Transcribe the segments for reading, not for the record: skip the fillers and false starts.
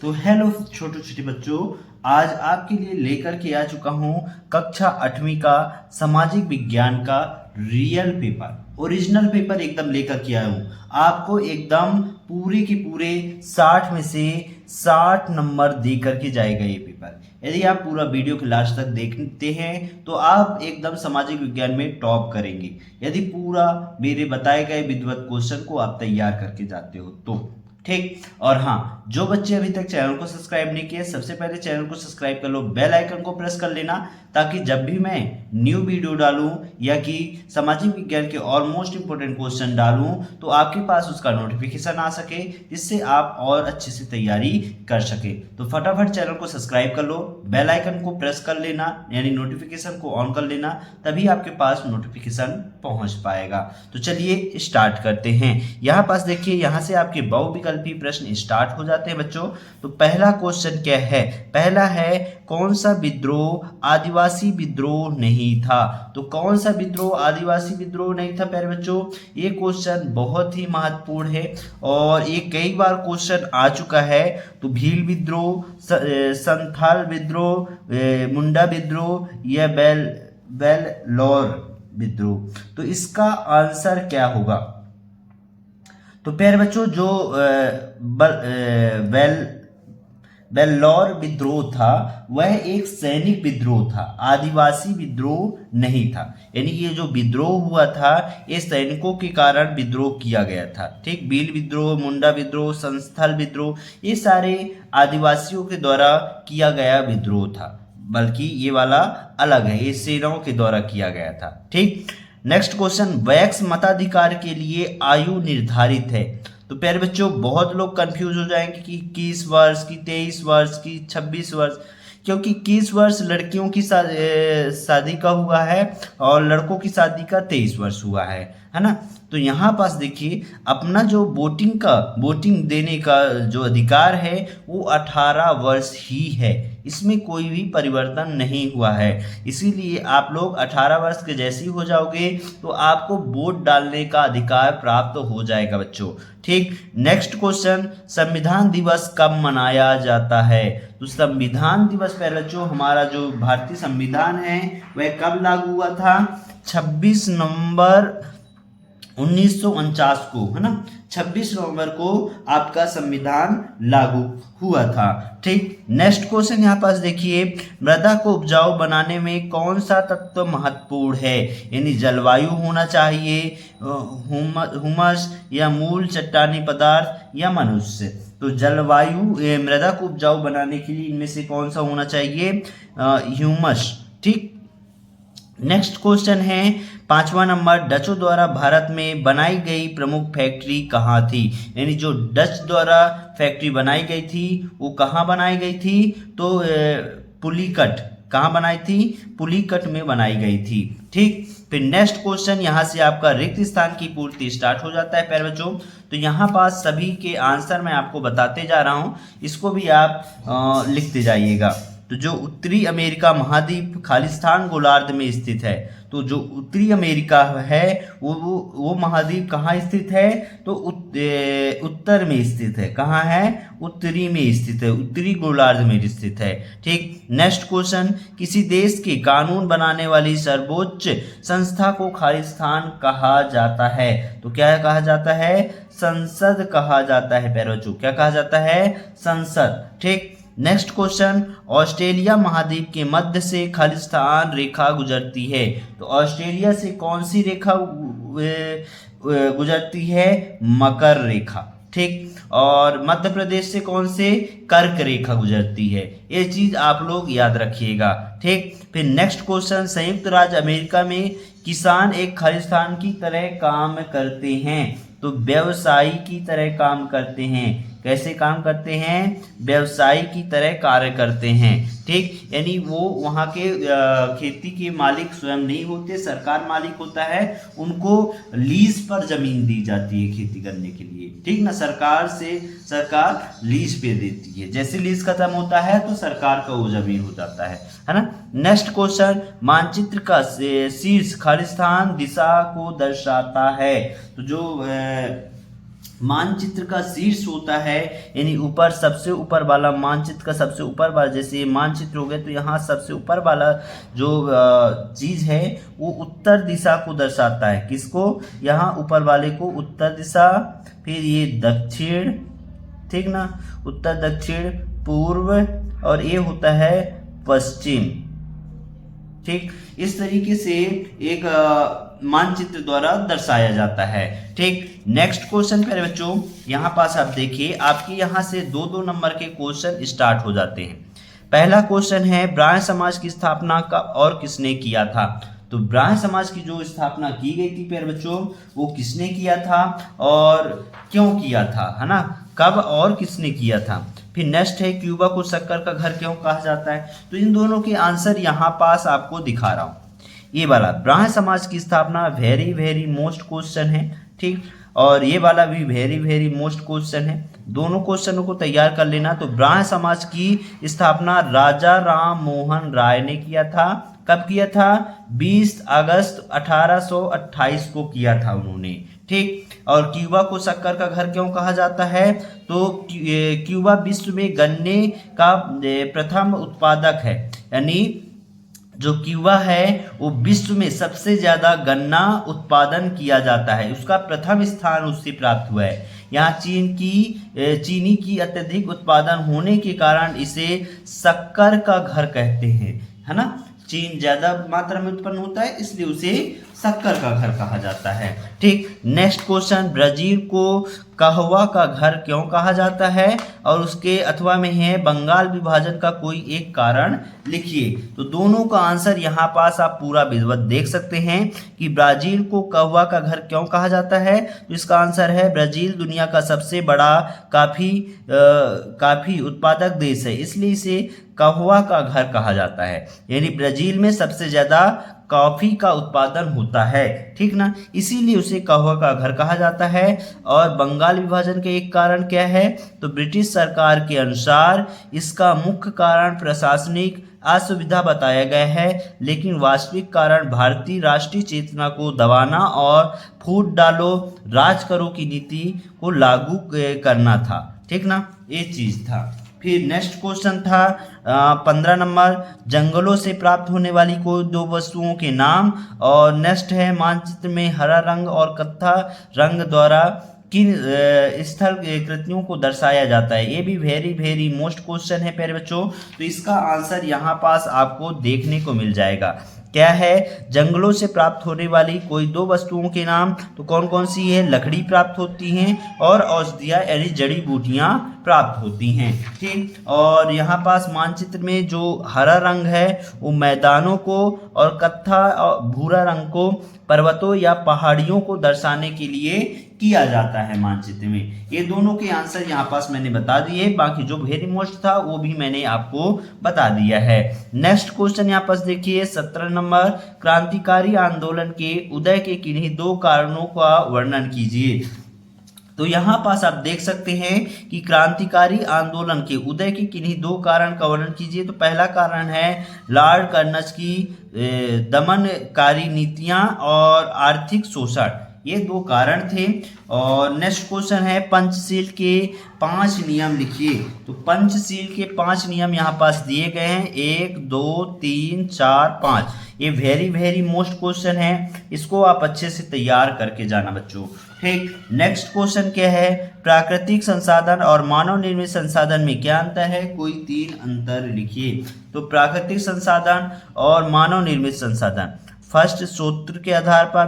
तो हेलो छोटे छोटे बच्चों, आज आपके लिए लेकर के आ चुका हूँ कक्षा 8वीं का सामाजिक विज्ञान का रियल पेपर, ओरिजिनल पेपर एकदम लेकर के आया हूँ। आपको एकदम पूरे के पूरे 60 में से 60 नंबर दे करके जाएगा ये पेपर। यदि आप पूरा वीडियो के लास्ट तक देखते हैं तो आप एकदम सामाजिक विज्ञान में टॉप करेंगे, यदि पूरा मेरे बताए गए विधिवत क्वेश्चन को आप तैयार करके जाते हो तो। ठीक। और हाँ, जो बच्चे अभी तक चैनल को सब्सक्राइब नहीं किए, सबसे पहले चैनल को सब्सक्राइब कर लो, बेल आइकन को प्रेस कर लेना, ताकि जब भी मैं न्यू वीडियो डालूं या कि सामाजिक विज्ञान के और मोस्ट इंपोर्टेंट क्वेश्चन डालूं तो आपके पास उसका नोटिफिकेशन आ सके, जिससे आप और अच्छे से तैयारी कर सके। तो फटाफट चैनल को सब्सक्राइब कर लो, बेल आइकन को प्रेस कर लेना, यानी नोटिफिकेशन को ऑन कर लेना, तभी आपके पास नोटिफिकेशन पहुंच पाएगा। तो चलिए स्टार्ट करते हैं। यहाँ पास देखिए, यहाँ से आपके बहुविकल्पी प्रश्न स्टार्ट हो जाते हैं बच्चों। तो पहला क्वेश्चन क्या है? पहला है, कौन सा विद्रोह आदिवासी विद्रोह नहीं था? तो कौन सा विद्रोह आदिवासी विद्रोह नहीं था प्यारे बच्चों? ये क्वेश्चन बहुत ही महत्वपूर्ण है और ये कई बार क्वेश्चन आ चुका है। तो भील विद्रोह, संथाल विद्रोह, मुंडा विद्रोह या बेललौर विद्रोह, तो इसका आंसर क्या होगा? तो प्यारे बच्चों, जो बेललौर विद्रोह था वह एक सैनिक विद्रोह था, आदिवासी विद्रोह नहीं था। यानी ये जो विद्रोह हुआ था ये सैनिकों के कारण विद्रोह किया गया था। ठीक। भील विद्रोह, मुंडा विद्रोह, संस्थल विद्रोह, ये सारे आदिवासियों के द्वारा किया गया विद्रोह था, बल्कि ये वाला अलग है, ये सेनाओं के द्वारा किया गया था। ठीक। नेक्स्ट क्वेश्चन, वैक्स मताधिकार के लिए आयु निर्धारित है? तो प्यारे बच्चों, बहुत लोग कंफ्यूज हो जाएंगे कि 21 वर्ष की, 23 वर्ष की, 26 वर्ष, क्योंकि 21 वर्ष लड़कियों की शादी का हुआ है और लड़कों की शादी का 23 वर्ष हुआ है ना। तो यहाँ पास देखिए, अपना जो वोटिंग देने का जो अधिकार है वो 18 वर्ष ही है, इसमें कोई भी परिवर्तन नहीं हुआ है। इसीलिए आप लोग 18 वर्ष के जैसे ही हो जाओगे तो आपको वोट डालने का अधिकार प्राप्त हो जाएगा बच्चों। ठीक। नेक्स्ट क्वेश्चन, संविधान दिवस कब मनाया जाता है? तो संविधान दिवस पहले बच्चों, हमारा जो भारतीय संविधान है वह कब लागू हुआ था? 26 नवंबर 1949 को, है ना। 26 नवंबर को आपका संविधान लागू हुआ था। ठीक। नेक्स्ट क्वेश्चन यहाँ पास देखिए, मृदा को उपजाऊ बनाने में कौन सा तत्व महत्वपूर्ण है? यानी जलवायु होना चाहिए, हुमस या मूल चट्टानी पदार्थ या मनुष्य? तो जलवायु, मृदा को उपजाऊ बनाने के लिए इनमें से कौन सा होना चाहिए? ह्यूमस। ठीक। नेक्स्ट क्वेश्चन है 5वां नंबर, डचों द्वारा भारत में बनाई गई प्रमुख फैक्ट्री कहाँ थी? यानी जो डच द्वारा फैक्ट्री बनाई गई थी वो कहाँ बनाई गई थी? तो पुलिकट। कहाँ बनाई थी? पुलिकट में बनाई गई थी। ठीक। फिर नेक्स्ट क्वेश्चन, यहाँ से आपका रिक्त स्थान की पूर्ति स्टार्ट हो जाता है प्यारे बच्चों। तो यहाँ पास सभी के आंसर मैं आपको बताते जा रहा हूँ, इसको भी आप लिखते जाइएगा। तो जो उत्तरी अमेरिका महाद्वीप खालिस्तान गोलार्ध में स्थित है, तो जो उत्तरी अमेरिका है वो महाद्वीप कहाँ स्थित है? तो उत्तर में स्थित है। कहाँ है? उत्तरी में स्थित है, उत्तरी गोलार्ध में स्थित है। ठीक। नेक्स्ट क्वेश्चन, किसी देश के कानून बनाने वाली सर्वोच्च संस्था को खालिस्तान कहा जाता है? तो क्या कहा जाता है? संसद कहा जाता है प्यारे बच्चों। क्या कहा जाता है? संसद। ठीक। नेक्स्ट क्वेश्चन, ऑस्ट्रेलिया महाद्वीप के मध्य से खालिस्तान रेखा गुजरती है, तो ऑस्ट्रेलिया से कौन सी रेखा गुजरती है? मकर रेखा। ठीक। और मध्य प्रदेश से कौन से? कर्क रेखा गुजरती है। ये चीज आप लोग याद रखिएगा। ठीक। फिर नेक्स्ट क्वेश्चन, संयुक्त राज्य अमेरिका में किसान एक खालिस्तान की तरह काम करते हैं, तो व्यवसायी की तरह काम करते हैं। कैसे काम करते हैं? व्यवसायी की तरह कार्य करते हैं। ठीक। यानी वो वहाँ के खेती के मालिक स्वयं नहीं होते, सरकार मालिक होता है, उनको लीज पर जमीन दी जाती है खेती करने के लिए। ठीक ना, सरकार लीज पे देती है, जैसे लीज खत्म होता है तो सरकार का वो जमीन हो जाता है ना। नेक्स्ट क्वेश्चन, मानचित्र का शीर्ष खालिस्तान दिशा को दर्शाता है, तो जो मानचित्र का शीर्ष होता है, यानी ऊपर सबसे ऊपर वाला, मानचित्र का सबसे ऊपर वाला, जैसे ये मानचित्र हो गया तो यहाँ सबसे ऊपर वाला जो चीज है वो उत्तर दिशा को दर्शाता है। किसको? यहाँ ऊपर वाले को उत्तर दिशा, फिर ये दक्षिण, ठीक ना, उत्तर दक्षिण पूर्व, और ये होता है पश्चिम। ठीक, इस तरीके से एक मानचित्र द्वारा दर्शाया जाता है। ठीक, नेक्स्ट क्वेश्चन प्यारे बच्चों, यहाँ पास आप देखिए, आपके यहाँ से 2-2 नंबर के क्वेश्चन स्टार्ट हो जाते हैं। पहला क्वेश्चन है, ब्राह्मण समाज की स्थापना कब और किसने किया था? तो ब्राह्मण समाज की जो स्थापना की गई थी प्यारे बच्चों, वो किसने किया था और क्यों किया था, है ना, कब और किसने किया था। फिर नेक्स्ट है, क्यूबा को शक्कर का घर क्यों कहा जाता है? तो इन दोनों के आंसर यहाँ पास आपको दिखा रहा हूँ। ये वाला ब्राह्मण समाज की स्थापना वेरी वेरी मोस्ट क्वेश्चन है, ठीक, और ये वाला भी वेरी वेरी मोस्ट क्वेश्चन है। दोनों क्वेश्चनों को तैयार कर लेना। तो ब्राह्मण समाज की स्थापना राजा राम मोहन राय ने किया था। कब किया था? 20 अगस्त 1828 को किया था उन्होंने, ठीक। और क्यूबा को शक्कर का घर क्यों कहा जाता है? तो क्यूबा विश्व में गन्ने का प्रथम उत्पादक है, यानी जो क्यूबा है वो विश्व में सबसे ज्यादा गन्ना उत्पादन किया जाता है, उसका प्रथम स्थान उससे प्राप्त हुआ है। यहाँ चीनी की अत्यधिक उत्पादन होने के कारण इसे शक्कर का घर कहते हैं, है ना, चीन ज्यादा मात्रा में उत्पन्न होता है इसलिए उसे शक्कर का घर कहा जाता है, ठीक। नेक्स्ट क्वेश्चन, ब्राजील को कहवा का घर क्यों कहा जाता है? और उसके अथवा में है बंगाल विभाजन का कोई एक कारण लिखिए। तो दोनों का आंसर यहाँ पास आप पूरा विधिवत देख सकते हैं कि ब्राजील को कहवा का घर क्यों कहा जाता है। तो इसका आंसर है, ब्राजील दुनिया का सबसे बड़ा काफी उत्पादक देश है, इसलिए इसे कहवा का घर कहा जाता है, यानी ब्राजील में सबसे ज्यादा कॉफी का उत्पादन होता है, ठीक ना, इसीलिए उसे कहवा का घर कहा जाता है। और बंगाल विभाजन के एक कारण क्या है? तो ब्रिटिश सरकार के अनुसार इसका मुख्य कारण प्रशासनिक असुविधा बताया गया है, लेकिन वास्तविक कारण भारतीय राष्ट्रीय चेतना को दबाना और फूट डालो राज करो की नीति को लागू करना था, ठीक ना, ये चीज था। फिर नेक्स्ट क्वेश्चन था 15 नंबर, जंगलों से प्राप्त होने वाली कोई 2 वस्तुओं के नाम। और नेक्स्ट है, मानचित्र में हरा रंग और कत्था रंग द्वारा किन स्थल कृतियों को दर्शाया जाता है। ये भी वेरी वेरी मोस्ट क्वेश्चन है प्यारे बच्चों। तो इसका आंसर यहाँ पास आपको देखने को मिल जाएगा। क्या है? जंगलों से प्राप्त होने वाली कोई 2 वस्तुओं के नाम। तो कौन कौन सी है? लकड़ी प्राप्त होती हैं और औषधियाँ यानी जड़ी बूटियाँ प्राप्त होती हैं, ठीक। और यहाँ पास मानचित्र में जो हरा रंग है वो मैदानों को और कत्था और भूरा रंग को पर्वतों या पहाड़ियों को दर्शाने के लिए किया जाता है मानचित्र में। ये दोनों के आंसर यहाँ पास मैंने बता दिए, बाकी जो वेरी मोस्ट था वो भी मैंने आपको बता दिया है। नेक्स्ट क्वेश्चन यहाँ पास देखिए 17 नंबर, क्रांतिकारी आंदोलन के उदय के किन्हीं 2 कारणों का वर्णन कीजिए। तो यहाँ पास आप देख सकते हैं कि क्रांतिकारी आंदोलन के उदय के किन्हीं 2 कारण का वर्णन कीजिए। तो पहला कारण है लॉर्ड कर्नज की दमनकारी नीतियां और आर्थिक शोषण, ये 2 कारण थे। और नेक्स्ट क्वेश्चन है पंचशील के 5 नियम लिखिए। तो पंचशील के 5 नियम यहाँ पास दिए गए हैं, 1 2 3 4 5। ये वेरी वेरी मोस्ट क्वेश्चन है, इसको आप अच्छे से तैयार करके जाना बच्चों, ठीक। नेक्स्ट क्वेश्चन क्या है? प्राकृतिक संसाधन और मानव निर्मित संसाधन में क्या अंतर है? कोई 3 अंतर लिखिए। तो प्राकृतिक संसाधन और मानव निर्मित संसाधन, फर्स्ट स्रोत के आधार पर,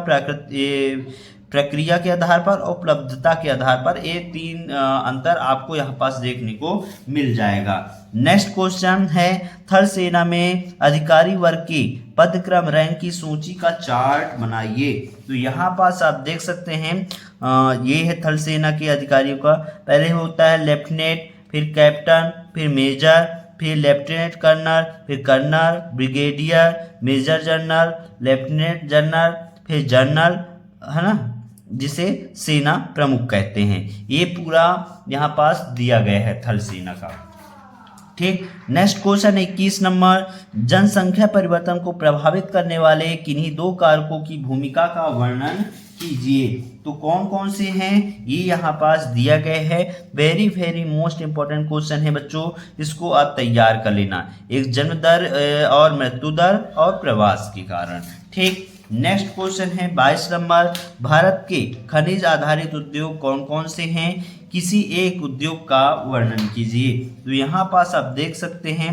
प्रक्रिया के आधार पर, उपलब्धता के आधार पर, ये 3 अंतर आपको यहाँ पास देखने को मिल जाएगा। नेक्स्ट क्वेश्चन है थल सेना में अधिकारी वर्ग की पदक्रम रैंक की सूची का चार्ट बनाइए। तो यहाँ पास आप देख सकते हैं ये है थल सेना के अधिकारियों का। पहले होता है लेफ्टिनेंट, फिर कैप्टन, फिर मेजर, फिर लेफ्टिनेंट कर्नल, फिर colonel, brigadier, major general, lieutenant general, फिर जनरल, है ना, जिसे सेना प्रमुख कहते हैं। ये पूरा यहाँ पास दिया गया है थल सेना का, ठीक। नेक्स्ट क्वेश्चन 21 नंबर, जनसंख्या परिवर्तन को प्रभावित करने वाले किन्हीं 2 कारकों की भूमिका का वर्णन कीजिए। तो कौन कौन से हैं ये यहाँ पास दिया गया है। Very very most important question है बच्चों, इसको आप तैयार कर लेना। एक जन्म दर और मृत्यु दर और प्रवास के कारण। ठीक, नेक्स्ट क्वेश्चन है 22 नंबर, भारत के खनिज आधारित उद्योग कौन कौन से हैं, किसी एक उद्योग का वर्णन कीजिए। तो यहाँ पास आप देख सकते हैं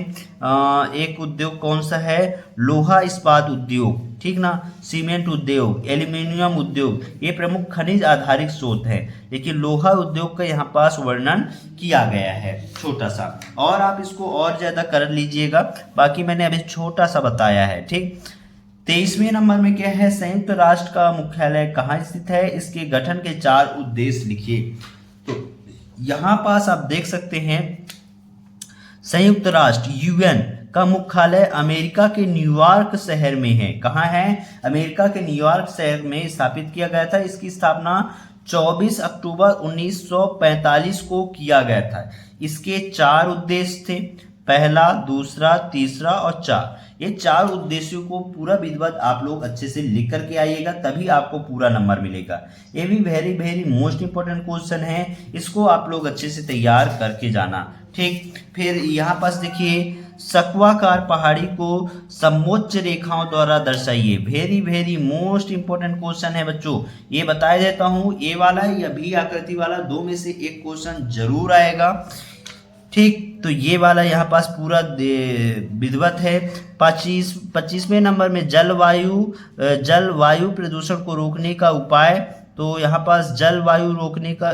एक उद्योग कौन सा है, लोहा इस्पात उद्योग, ठीक ना, सीमेंट उद्योग, एल्यूमिनियम उद्योग, ये प्रमुख खनिज आधारित स्रोत है। लेकिन लोहा उद्योग का यहाँ पास वर्णन किया गया है छोटा सा, और आप इसको और ज्यादा कर लीजिएगा, बाकी मैंने अभी छोटा सा बताया है। ठीक, 23वें नंबर में क्या है, संयुक्त राष्ट्र का मुख्यालय कहाँ स्थित है, इसके गठन के 4 उद्देश्य लिखिए। तो यहां पास आप देख सकते हैं संयुक्त राष्ट्र यूएन का मुख्यालय अमेरिका के न्यूयॉर्क शहर में है। कहाँ है, अमेरिका के न्यूयॉर्क शहर में स्थापित किया गया था। इसकी स्थापना 24 अक्टूबर 1945 को किया गया था। इसके 4 उद्देश्य थे, पहला, दूसरा, तीसरा और 4। ये 4 उद्देश्यों को पूरा विधिवत आप लोग अच्छे से लिख करके आइएगा, तभी आपको पूरा नंबर मिलेगा। ये भी very very most important question है, इसको आप लोग अच्छे से तैयार करके जाना। ठीक, फिर यहाँ पास देखिए, सक्वाकार पहाड़ी को समोच्च रेखाओं द्वारा दर्शाइए। Very very most important question है बच्चों, ये बता देता हूँ, ए वाला या बी आकृति वाला, 2 में से एक क्वेश्चन जरूर आएगा। ठीक, तो ये वाला यहाँ पास पूरा विधिवत है। 25वें नंबर में जलवायु प्रदूषण को रोकने का उपाय। तो यहाँ पास जलवायु रोकने का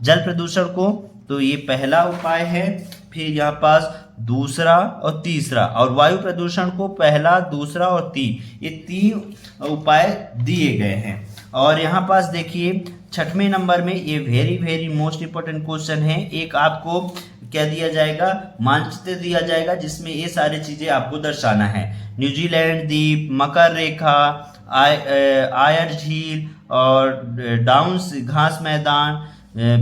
जल प्रदूषण को, तो ये पहला उपाय है। फिर यहाँ पास दूसरा और तीसरा, और वायु प्रदूषण को पहला, दूसरा और 3, ये 3 उपाय दिए गए हैं। और यहाँ पास देखिए 6वें नंबर में ये very very most important question है। एक आपको क्या दिया जाएगा, मानचित्र दिया जाएगा, जिसमें ये सारी चीजें आपको दर्शाना है। न्यूजीलैंड द्वीप, मकर रेखा, आयर झील और डाउन्स घास मैदान,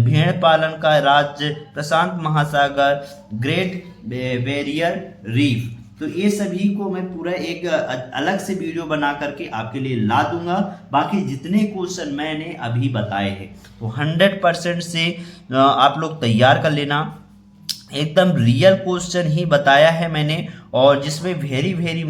भेड़ पालन का राज्य, प्रशांत महासागर, ग्रेट बैरियर रीफ। तो ये सभी को मैं पूरा एक अलग से वीडियो बना करके आपके लिए ला दूंगा। बाकी जितने क्वेश्चन मैंने अभी बताए हैं तो 100% से आप लोग तैयार कर लेना। एकदम रियल क्वेश्चन ही बताया है मैंने, और जिसमें वेरी वेरी